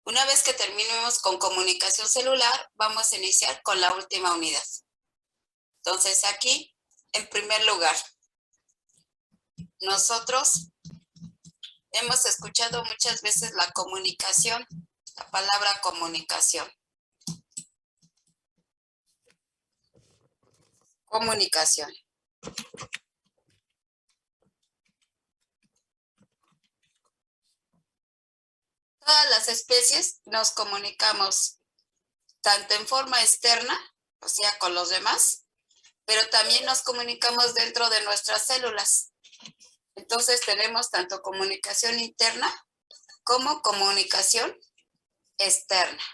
Una vez que terminemos con comunicación celular, vamos a iniciar con la última unidad. Entonces aquí, en primer lugar, nosotros hemos escuchado muchas veces la comunicación, la palabra comunicación. Comunicación. Todas las especies nos comunicamos tanto en forma externa, o sea, con los demás, pero también nos comunicamos dentro de nuestras células. Entonces tenemos tanto comunicación interna como comunicación externa.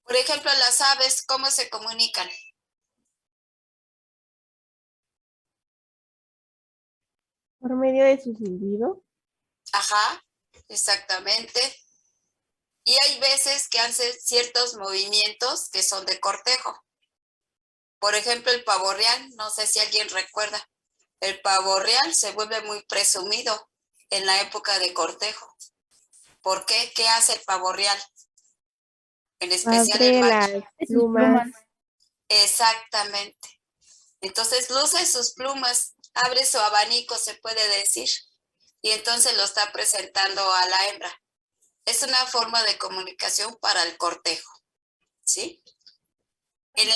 Por ejemplo, las aves, ¿cómo se comunican? Por medio de su silbido. Ajá, exactamente. Y hay veces que hacen ciertos movimientos que son de cortejo. Por ejemplo, el pavo real, no sé si alguien recuerda, el pavo real se vuelve muy presumido en la época de cortejo. ¿Por qué? ¿Qué hace el pavo real? En especial el Abre macho. las Sus plumas. Exactamente. Entonces luce sus plumas, abre su abanico, se puede decir, y entonces lo está presentando a la hembra. Es una forma de comunicación para el cortejo, ¿sí? En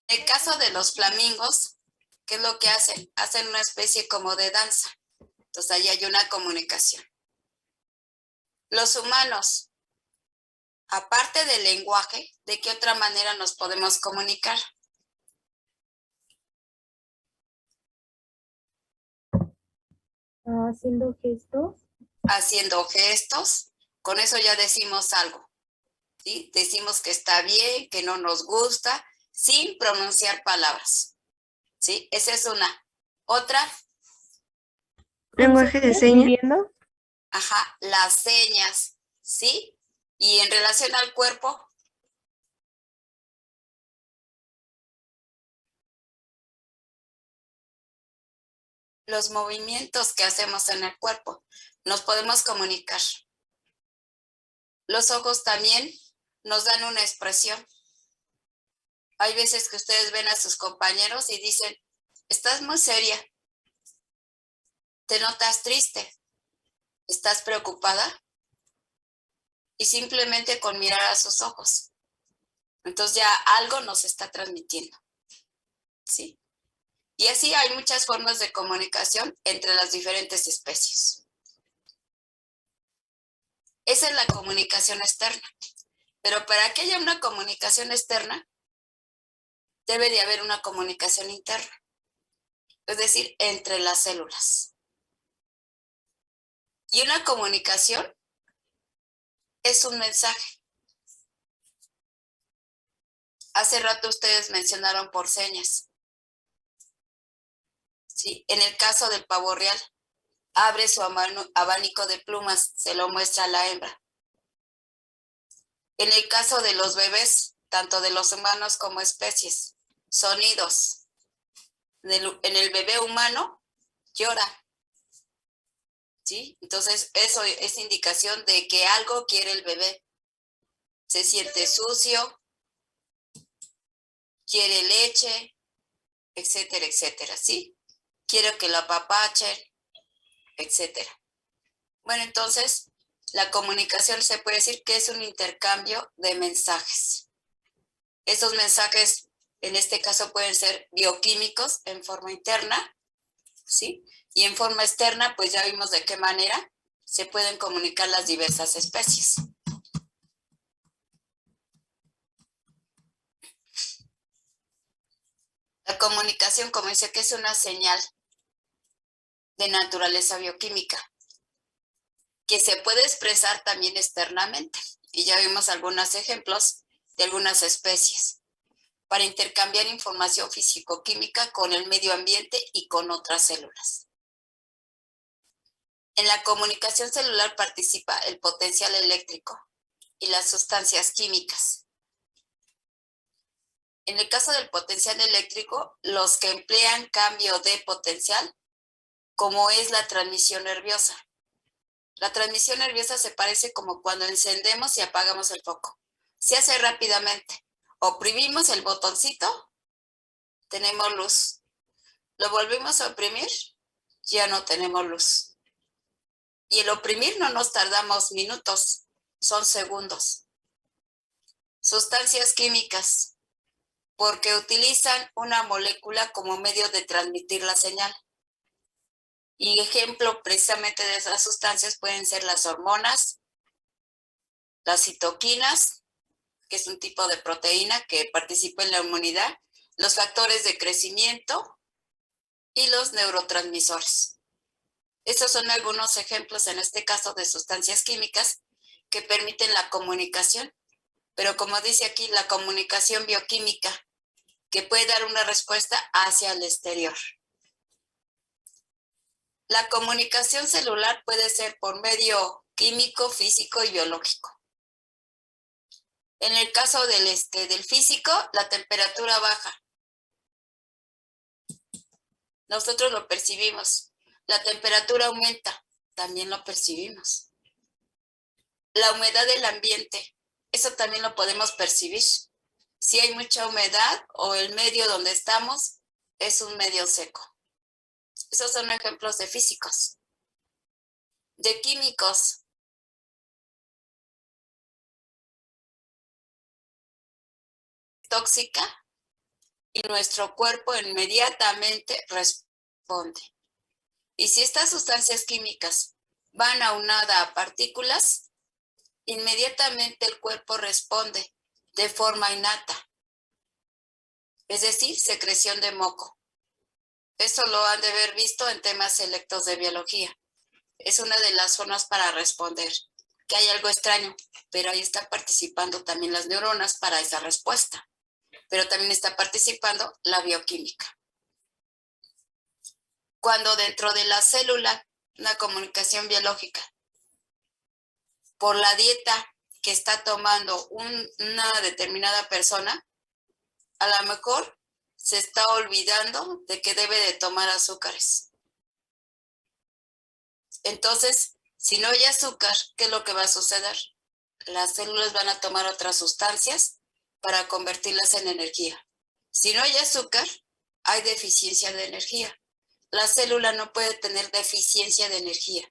el caso de los flamingos, ¿qué es lo que hacen? Hacen una especie como de danza. Entonces ahí hay una comunicación. Los humanos, aparte del lenguaje, ¿de qué otra manera nos podemos comunicar? Haciendo gestos. Haciendo gestos. Con eso ya decimos algo, ¿sí? Decimos que está bien, que no nos gusta, sin pronunciar palabras, ¿sí? Esa es una. Otra, Lenguaje de señas. Escribiendo. ajá, las señas, ¿sí? Y en relación al cuerpo, los movimientos que hacemos en el cuerpo, nos podemos comunicar. Los ojos también nos dan una expresión. Hay veces que ustedes ven a sus compañeros y dicen, estás muy seria, te notas triste, estás preocupada, y simplemente con mirar a sus ojos. Entonces ya algo nos está transmitiendo, ¿sí? Y así hay muchas formas de comunicación entre las diferentes especies. Esa es la comunicación externa. Pero para que haya una comunicación externa, debe de haber una comunicación interna, es decir, entre las células. Y una comunicación es un mensaje. Hace rato ustedes mencionaron por señas, ¿sí? En el caso del pavo real, abre su abanico de plumas, se lo muestra a la hembra. En el caso de los bebés, tanto de los humanos como especies, sonidos. En el bebé humano llora, ¿sí? Entonces eso es indicación de que algo quiere el bebé. Se siente sucio, quiere leche, etcétera, etcétera, ¿sí? Quiero que lo apapachen, etcétera. Bueno, entonces la comunicación se puede decir que es un intercambio de mensajes. Esos mensajes, en este caso, pueden ser bioquímicos en forma interna, ¿sí? Y en forma externa, pues ya vimos de qué manera se pueden comunicar las diversas especies. La comunicación, como dice, que es una señal de naturaleza bioquímica, que se puede expresar también externamente. Y ya vimos algunos ejemplos de algunas especies para intercambiar información físico-química con el medio ambiente y con otras células. En la comunicación celular participa el potencial eléctrico y las sustancias químicas. En el caso del potencial eléctrico, los que emplean cambio de potencial como es la transmisión nerviosa. La transmisión nerviosa se parece como cuando encendemos y apagamos el foco. Se hace rápidamente. Oprimimos el botoncito, tenemos luz. Lo volvemos a oprimir, ya no tenemos luz. Y el oprimir no nos tardamos minutos, son segundos. Sustancias químicas, porque utilizan una molécula como medio de transmitir la señal. Y ejemplo precisamente de esas sustancias pueden ser las hormonas, las citoquinas, que es un tipo de proteína que participa en la inmunidad, los factores de crecimiento y los neurotransmisores. Estos son algunos ejemplos, en este caso, de sustancias químicas que permiten la comunicación, pero como dice aquí, la comunicación bioquímica, que puede dar una respuesta hacia el exterior. La comunicación celular puede ser por medio químico, físico y biológico. En el caso del físico, la temperatura baja. Nosotros lo percibimos. La temperatura aumenta, también lo percibimos. La humedad del ambiente, eso también lo podemos percibir. Si hay mucha humedad o el medio donde estamos es un medio seco. Esos son ejemplos de físicos. De químicos. Tóxica y nuestro cuerpo inmediatamente responde. Y si estas sustancias químicas van aunada a partículas, inmediatamente el cuerpo responde de forma innata, es decir, secreción de moco. Eso lo han de haber visto en temas selectos de biología. Es una de las formas para responder, que hay algo extraño, pero ahí están participando también las neuronas para esa respuesta, pero también está participando la bioquímica. Cuando dentro de la célula, una comunicación biológica, por la dieta que está tomando una determinada persona, a lo mejor se está olvidando de que debe de tomar azúcares. Entonces, si no hay azúcar, ¿qué es lo que va a suceder? Las células van a tomar otras sustancias para convertirlas en energía. Si no hay azúcar, hay deficiencia de energía. La célula no puede tener deficiencia de energía.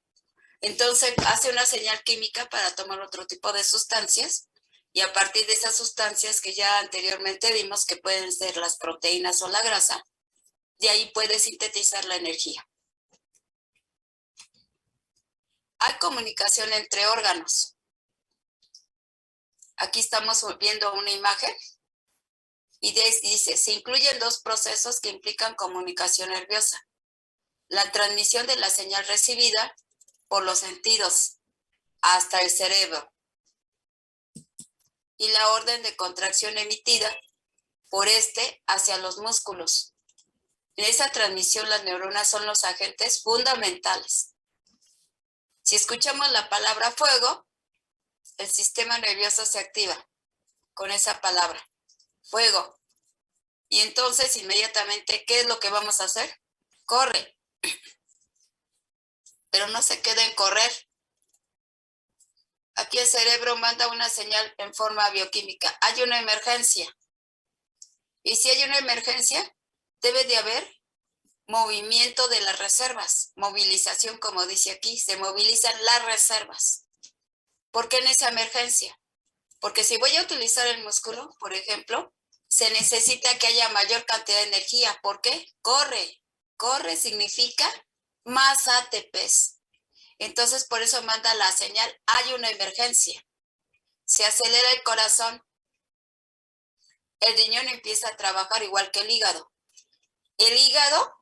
Entonces hace una señal química para tomar otro tipo de sustancias y a partir de esas sustancias que ya anteriormente vimos que pueden ser las proteínas o la grasa, de ahí puede sintetizar la energía. Hay comunicación entre órganos. Aquí estamos viendo una imagen y dice, se incluyen dos procesos que implican comunicación nerviosa. La transmisión de la señal recibida por los sentidos hasta el cerebro y la orden de contracción emitida por este hacia los músculos. En esa transmisión las neuronas son los agentes fundamentales. Si escuchamos la palabra fuego, el sistema nervioso se activa con esa palabra, fuego. Y entonces inmediatamente, ¿qué es lo que vamos a hacer? Corre. Pero no se queda en correr. Aquí el cerebro manda una señal en forma bioquímica. Hay una emergencia. Y si hay una emergencia, debe de haber movimiento de las reservas. Movilización, como dice aquí, se movilizan las reservas. ¿Por qué en esa emergencia? Porque si voy a utilizar el músculo, por ejemplo, se necesita que haya mayor cantidad de energía. ¿Por qué? Corre. Corre significa más ATPs. Entonces, por eso manda la señal, hay una emergencia. Se acelera el corazón. El riñón empieza a trabajar igual que el hígado. El hígado,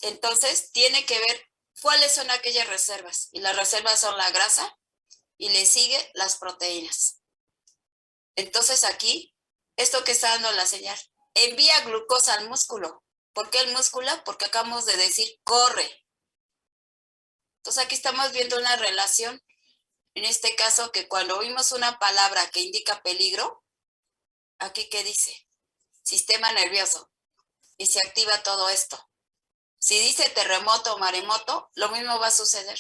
entonces, tiene que ver cuáles son aquellas reservas. Y las reservas son la grasa y le sigue las proteínas. Entonces aquí, esto que está dando la señal, envía glucosa al músculo. ¿Por qué el músculo? Porque acabamos de decir, corre. Entonces aquí estamos viendo una relación, en este caso, que cuando oímos una palabra que indica peligro, aquí ¿qué dice? Sistema nervioso. Y se activa todo esto. Si dice terremoto o maremoto, lo mismo va a suceder.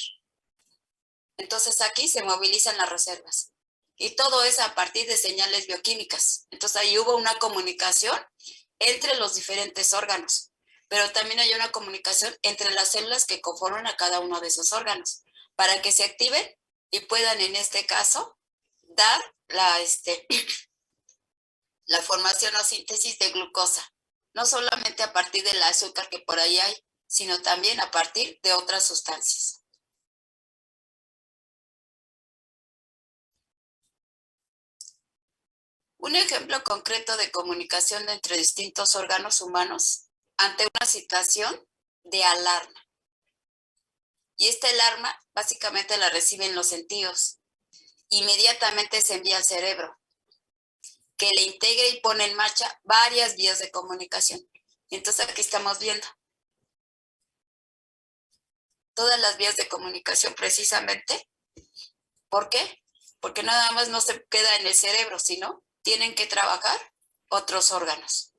Entonces aquí se movilizan las reservas. Y todo es a partir de señales bioquímicas. Entonces ahí hubo una comunicación entre los diferentes órganos, pero también hay una comunicación entre las células que conforman a cada uno de esos órganos, para que se activen y puedan en este caso dar la formación o síntesis de glucosa, no solamente a partir del azúcar que por ahí hay, sino también a partir de otras sustancias. Un ejemplo concreto de comunicación entre distintos órganos humanos ante una situación de alarma. Y esta alarma básicamente la reciben los sentidos. Inmediatamente se envía al cerebro, que le integra y pone en marcha varias vías de comunicación. Y entonces aquí estamos viendo todas las vías de comunicación precisamente. ¿Por qué? Porque nada más no se queda en el cerebro, sino tienen que trabajar otros órganos.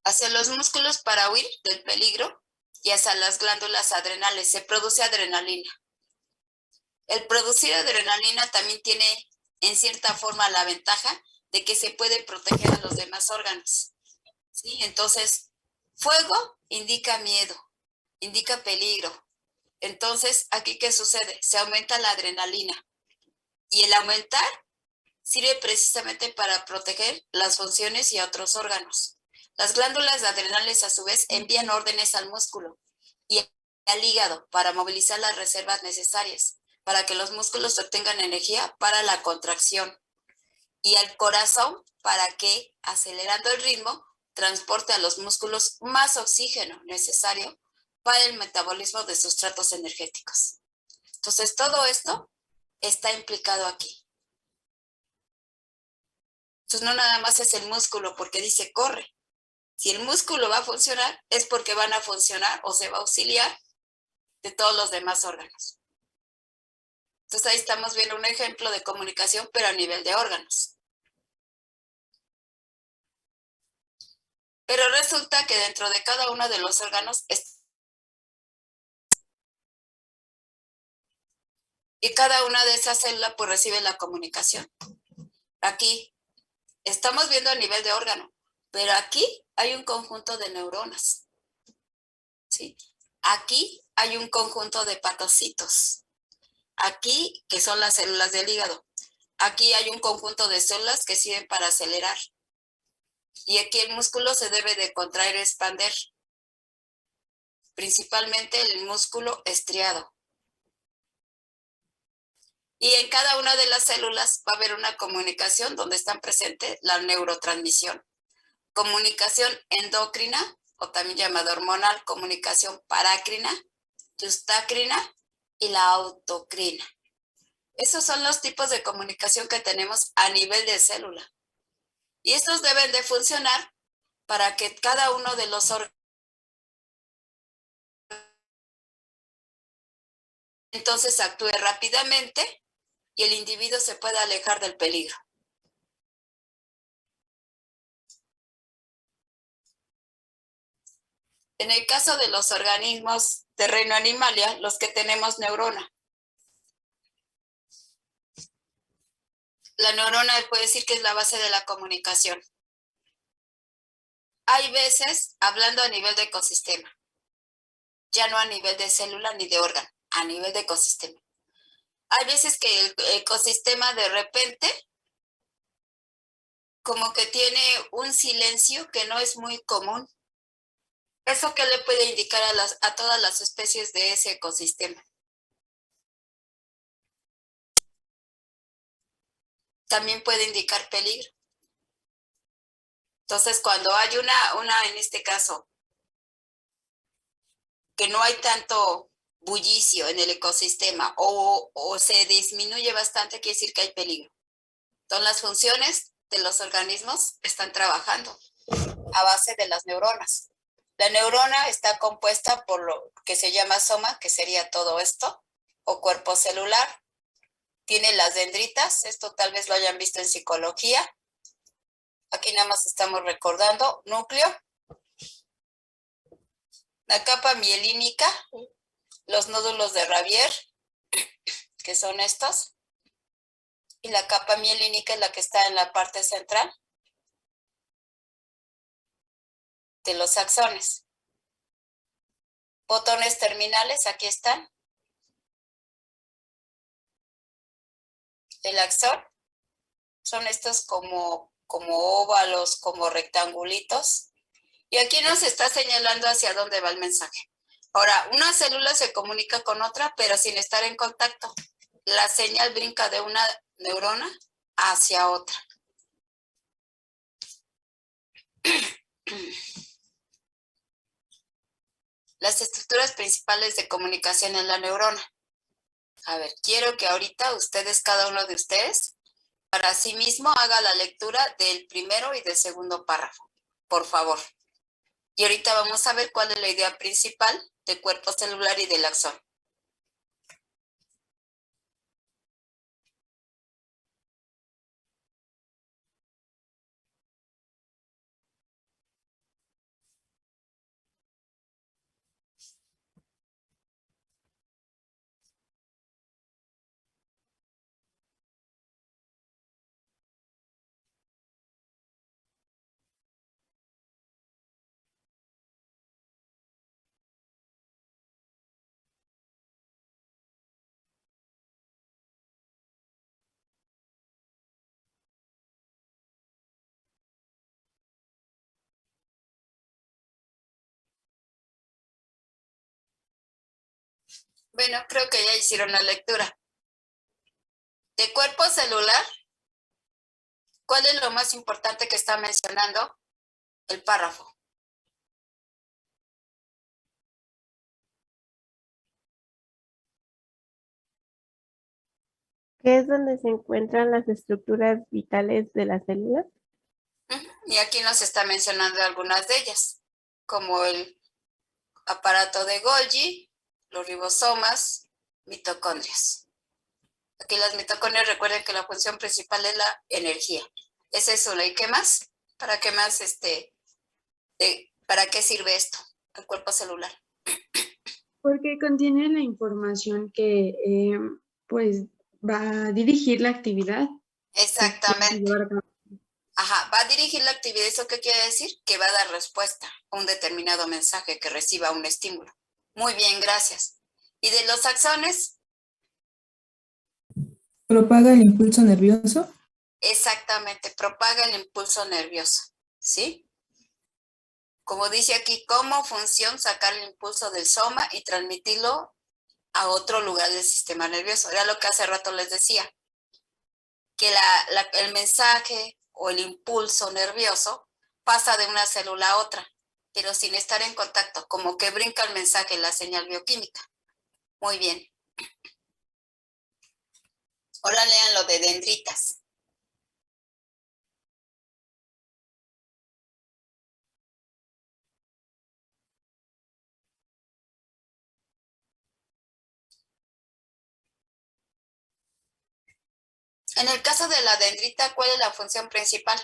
Hacia los músculos para huir del peligro y hacia las glándulas adrenales se produce adrenalina. El producir adrenalina también tiene en cierta forma la ventaja de que se puede proteger a los demás órganos. ¿Sí? Entonces, fuego indica miedo, indica peligro. Entonces, ¿aquí qué sucede? Se aumenta la adrenalina. Y el aumentar sirve precisamente para proteger las funciones y a otros órganos. Las glándulas adrenales, a su vez, envían órdenes al músculo y al hígado para movilizar las reservas necesarias, para que los músculos obtengan energía para la contracción, y al corazón para que, acelerando el ritmo, transporte a los músculos más oxígeno necesario para el metabolismo de sustratos energéticos. Entonces, todo esto está implicado aquí. Entonces, no nada más es el músculo porque dice corre. Si el músculo va a funcionar, es porque van a funcionar o se va a auxiliar de todos los demás órganos. Entonces, ahí estamos viendo un ejemplo de comunicación, pero a nivel de órganos. Pero resulta que dentro de cada uno de los órganos y cada una de esas células pues recibe la comunicación. Aquí estamos viendo a nivel de órgano, pero aquí hay un conjunto de neuronas, ¿sí? Aquí hay un conjunto de hepatocitos. Aquí, que son las células del hígado. Aquí hay un conjunto de células que sirven para acelerar. Y aquí el músculo se debe de contraer y expander. Principalmente el músculo estriado. Y en cada una de las células va a haber una comunicación donde están presentes la neurotransmisión. Comunicación endocrina, o también llamada hormonal, comunicación parácrina, yustacrina y la autocrina. Esos son los tipos de comunicación que tenemos a nivel de célula. Y estos deben de funcionar para que cada uno de los órganos entonces actúe rápidamente y el individuo se pueda alejar del peligro. En el caso de los organismos de reino animalia, los que tenemos neurona. La neurona puede decir que es la base de la comunicación. Hay veces, hablando a nivel de ecosistema, ya no a nivel de célula ni de órgano, a nivel de ecosistema. Hay veces que el ecosistema de repente como que tiene un silencio que no es muy común. ¿Eso qué le puede indicar a todas las especies de ese ecosistema? También puede indicar peligro. Entonces, cuando hay en este caso, que no hay tanto bullicio en el ecosistema o se disminuye bastante, quiere decir que hay peligro. Entonces, las funciones de los organismos están trabajando a base de las neuronas. La neurona está compuesta por lo que se llama soma, que sería todo esto, o cuerpo celular. Tiene las dendritas, esto tal vez lo hayan visto en psicología. Aquí nada más estamos recordando núcleo La capa mielínica, los nódulos de Ravier, que son estos, y la capa mielínica es la que está en la parte central de los axones. Botones terminales, aquí están. El axón son estos como óvalos, como rectangulitos. Y aquí nos está señalando hacia dónde va el mensaje. Ahora, una célula se comunica con otra, pero sin estar en contacto. La señal brinca de una neurona hacia otra. Las estructuras principales de comunicación en la neurona. A ver, quiero que ahorita ustedes, cada uno de ustedes, para sí mismo haga la lectura del primero y del segundo párrafo, por favor. Y ahorita vamos a ver cuál es la idea principal del cuerpo celular y del axón. Bueno, creo que ya hicieron la lectura. De cuerpo celular, ¿cuál es lo más importante que está mencionando el párrafo? ¿Qué es donde se encuentran las estructuras vitales de la célula? Y aquí nos está mencionando algunas de ellas, como el aparato de Golgi, los ribosomas, mitocondrias. Aquí las mitocondrias, recuerden que la función principal es la energía. Esa es una. ¿Y qué más? ¿Para qué más para qué sirve esto, el cuerpo celular? Porque contiene la información que pues va a dirigir la actividad. Exactamente. Ajá, va a dirigir la actividad. ¿Eso qué quiere decir? Que va a dar respuesta a un determinado mensaje que reciba un estímulo. Muy bien, gracias. ¿Y de los axones? ¿Propaga el impulso nervioso? Exactamente, propaga el impulso nervioso, ¿sí? Como dice aquí, como función sacar el impulso del soma y transmitirlo a otro lugar del sistema nervioso. Era lo que hace rato les decía, que el mensaje o el impulso nervioso pasa de una célula a otra, pero sin estar en contacto, como que brinca el mensaje, la señal bioquímica. Muy bien. Ahora lean lo de dendritas. En el caso de la dendrita, ¿cuál es la función principal?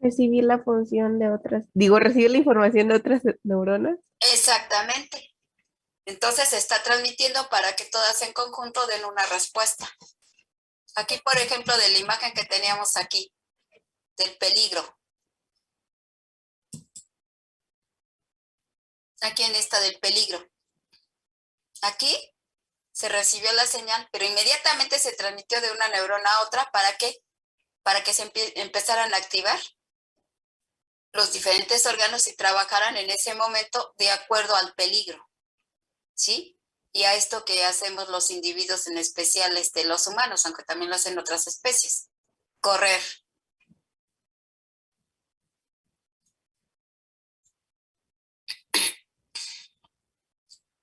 Recibir la función de otras, recibir la información de otras neuronas. Exactamente. Entonces se está transmitiendo para que todas en conjunto den una respuesta. Aquí, por ejemplo, de la imagen que teníamos aquí, del peligro. Aquí en esta del peligro. Aquí se recibió la señal, pero inmediatamente se transmitió de una neurona a otra. ¿Para qué? Para que se empezaran a activar los diferentes órganos y trabajaran en ese momento de acuerdo al peligro, ¿sí? Y a esto que hacemos los individuos, en especial los humanos, aunque también lo hacen otras especies. Correr.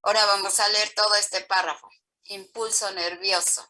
Ahora vamos a leer todo este párrafo. Impulso nervioso.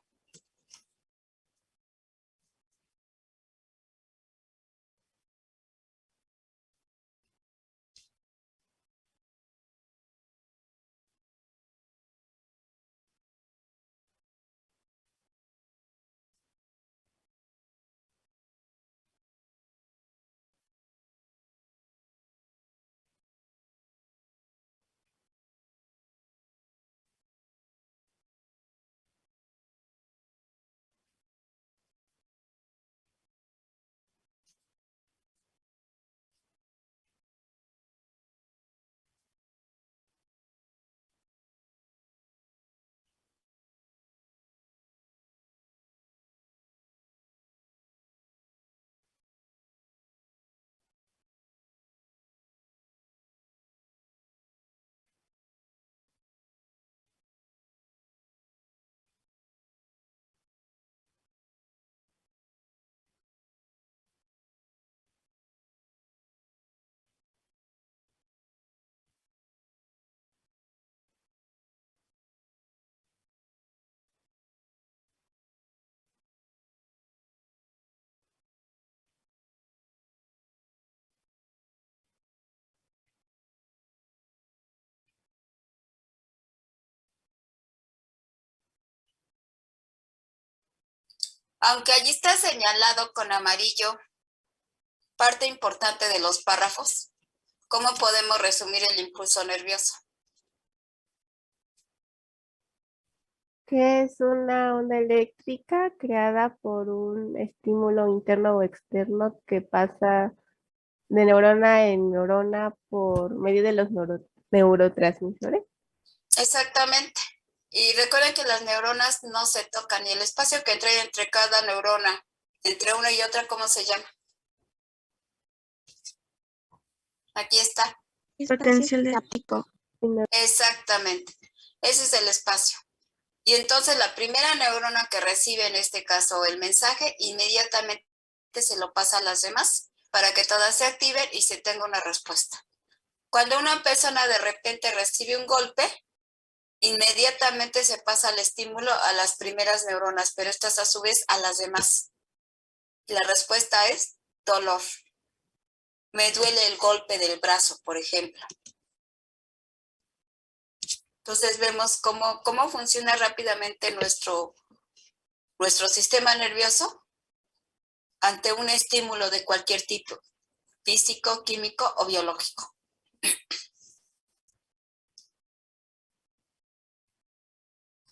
Aunque allí está señalado con amarillo parte importante de los párrafos, ¿cómo podemos resumir el impulso nervioso? Que es una onda eléctrica creada por un estímulo interno o externo que pasa de neurona en neurona por medio de los neurotransmisores. Exactamente. Y recuerden que las neuronas no se tocan y el espacio que entra entre cada neurona, entre una y otra, ¿cómo se llama? Aquí está. Potencial de... Áptico. Exactamente. Ese es el espacio. Y entonces la primera neurona que recibe en este caso el mensaje, inmediatamente se lo pasa a las demás para que todas se activen y se tenga una respuesta. Cuando una persona de repente recibe un golpe, inmediatamente se pasa el estímulo a las primeras neuronas, pero estas a su vez a las demás. La respuesta es dolor. Me duele el golpe del brazo, por ejemplo. Entonces vemos cómo funciona rápidamente nuestro sistema nervioso ante un estímulo de cualquier tipo, físico, químico o biológico.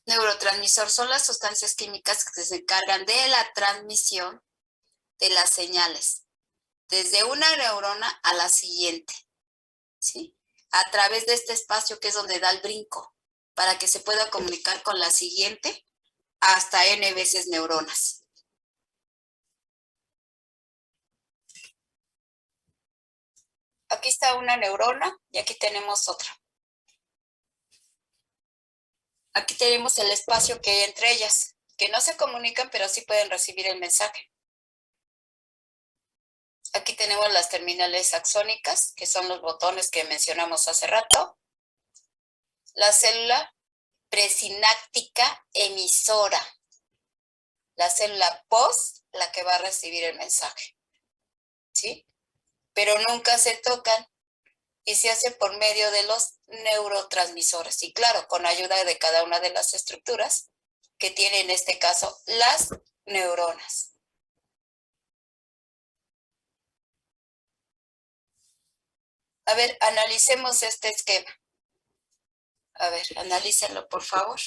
Neurotransmisor son las sustancias químicas que se encargan de la transmisión de las señales desde una neurona a la siguiente, ¿sí? A través de este espacio que es donde da el brinco para que se pueda comunicar con la siguiente hasta n veces neuronas. Aquí está una neurona y aquí tenemos otra. Aquí tenemos el espacio que hay entre ellas, que no se comunican, pero sí pueden recibir el mensaje. Aquí tenemos las terminales axónicas, que son los botones que mencionamos hace rato. La célula presináptica emisora. La célula post, la que va a recibir el mensaje. ¿Sí? Pero nunca se tocan y se hace por medio de los neurotransmisores. Y claro, con ayuda de cada una de las estructuras que tiene en este caso las neuronas. A ver, analicemos este esquema. A ver, analícenlo, por favor.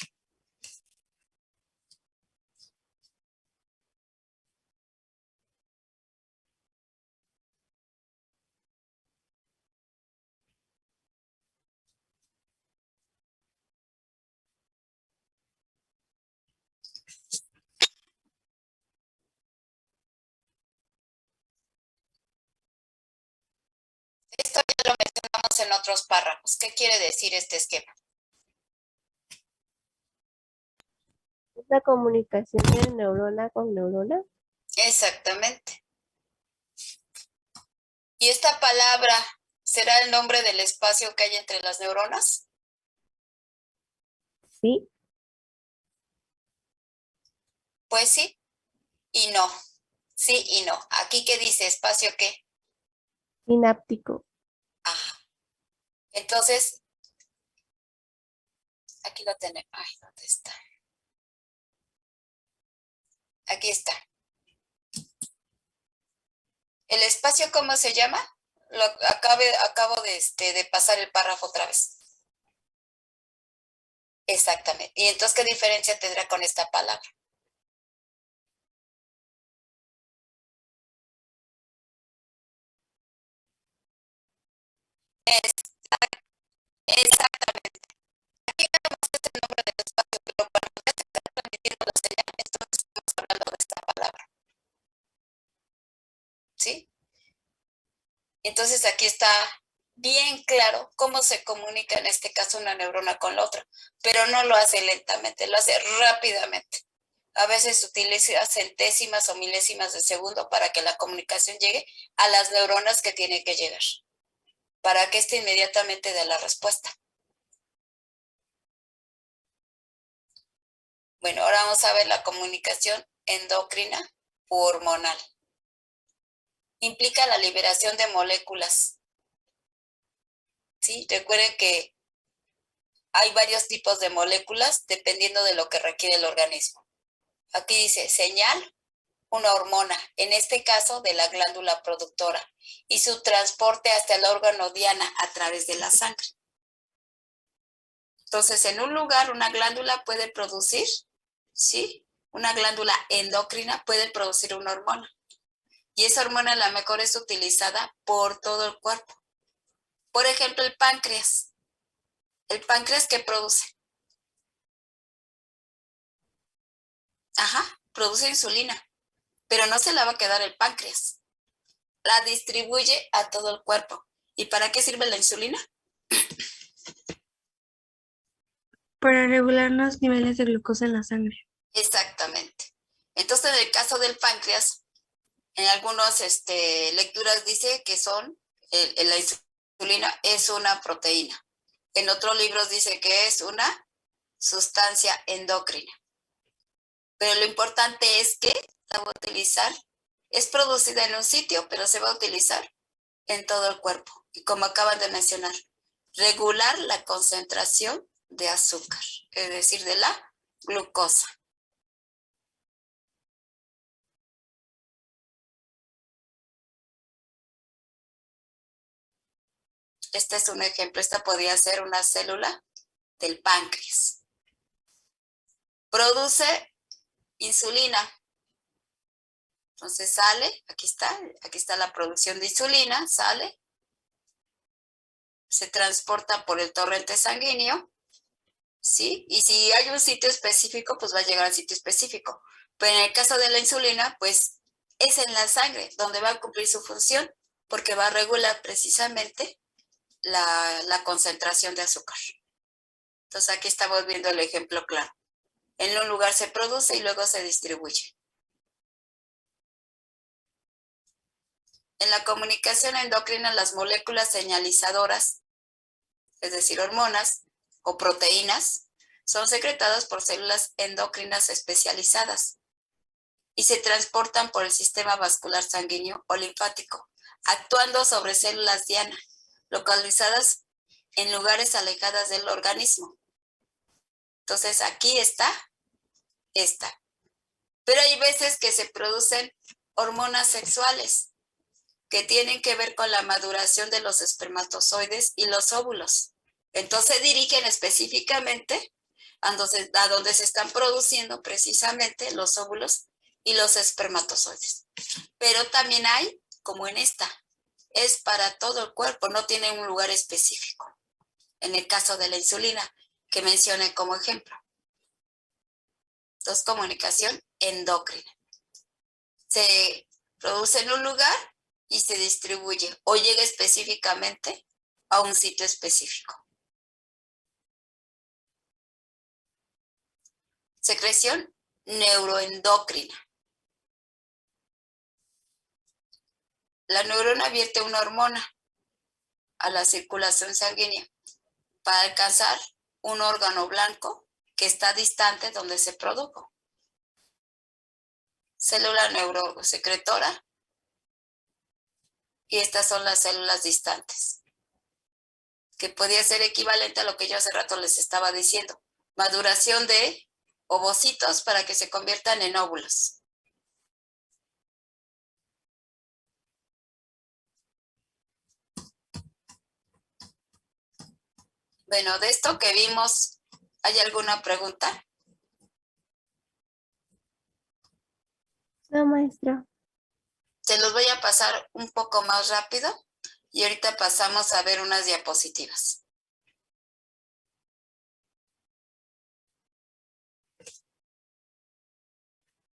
Esto ya lo mencionamos en otros párrafos. ¿Qué quiere decir este esquema? Es la comunicación de neurona con neurona. Exactamente. ¿Y esta palabra será el nombre del espacio que hay entre las neuronas? Sí. Pues sí y no. Sí y no. ¿Aquí qué dice? ¿Espacio qué? Sináptico. Ajá. Entonces, aquí lo tenemos. Ay, ¿dónde está? Aquí está. ¿El espacio cómo se llama? Acabo de pasar el párrafo otra vez. Exactamente. ¿Y entonces qué diferencia tendrá con esta palabra? Exactamente. Aquí vemos este nombre del espacio, pero cuando ya se está transmitiendo la señal, entonces estamos hablando de esta palabra. ¿Sí? Entonces aquí está bien claro cómo se comunica en este caso una neurona con la otra, pero no lo hace lentamente, lo hace rápidamente. A veces utiliza centésimas o milésimas de segundo para que la comunicación llegue a las neuronas que tiene que llegar, para que éste inmediatamente dé la respuesta. Bueno, ahora vamos a ver la comunicación endocrina u hormonal. Implica la liberación de moléculas. ¿Sí? Recuerden que hay varios tipos de moléculas dependiendo de lo que requiere el organismo. Aquí dice señal una hormona, en este caso de la glándula productora, y su transporte hasta el órgano diana a través de la sangre. Entonces, en un lugar, una glándula puede producir, ¿sí? Una glándula endocrina puede producir una hormona. Y esa hormona a lo mejor es utilizada por todo el cuerpo. Por ejemplo, el páncreas. ¿El páncreas qué produce? Produce insulina, pero no se la va a quedar el páncreas. La distribuye a todo el cuerpo. ¿Y para qué sirve la insulina? Para regular los niveles de glucosa en la sangre. Exactamente. Entonces, en el caso del páncreas, en algunas lecturas dice que la insulina es una proteína. En otros libros dice que es una sustancia endocrina. Pero lo importante es que la va a utilizar, es producida en un sitio, pero se va a utilizar en todo el cuerpo. Y como acaban de mencionar, regular la concentración de azúcar, es decir, de la glucosa. Este es un ejemplo, esta podría ser una célula del páncreas. Produce insulina. Entonces sale, aquí está la producción de insulina, sale, se transporta por el torrente sanguíneo, ¿sí? Y si hay un sitio específico, pues va a llegar al sitio específico. Pero en el caso de la insulina, pues es en la sangre donde va a cumplir su función, porque va a regular precisamente la concentración de azúcar. Entonces aquí estamos viendo el ejemplo claro. En un lugar se produce y luego se distribuye. En la comunicación endocrina, las moléculas señalizadoras, es decir, hormonas o proteínas, son secretadas por células endocrinas especializadas y se transportan por el sistema vascular sanguíneo o linfático, actuando sobre células diana, localizadas en lugares alejadas del organismo. Entonces, aquí está esta. Pero hay veces que se producen hormonas sexuales que tienen que ver con la maduración de los espermatozoides y los óvulos. Entonces dirigen específicamente a donde se están produciendo precisamente los óvulos y los espermatozoides. Pero también hay, como en esta, es para todo el cuerpo, no tiene un lugar específico. En el caso de la insulina, que mencioné como ejemplo. Entonces, comunicación endocrina. Se produce en un lugar y se distribuye o llega específicamente a un sitio específico. Secreción neuroendocrina. La neurona vierte una hormona a la circulación sanguínea para alcanzar un órgano blanco que está distante donde se produjo. Célula neurosecretora. Y estas son las células distantes, que podría ser equivalente a lo que yo hace rato les estaba diciendo. Maduración de ovocitos para que se conviertan en óvulos. Bueno, de esto que vimos, ¿hay alguna pregunta? No, maestra. Se los voy a pasar un poco más rápido y ahorita pasamos a ver unas diapositivas.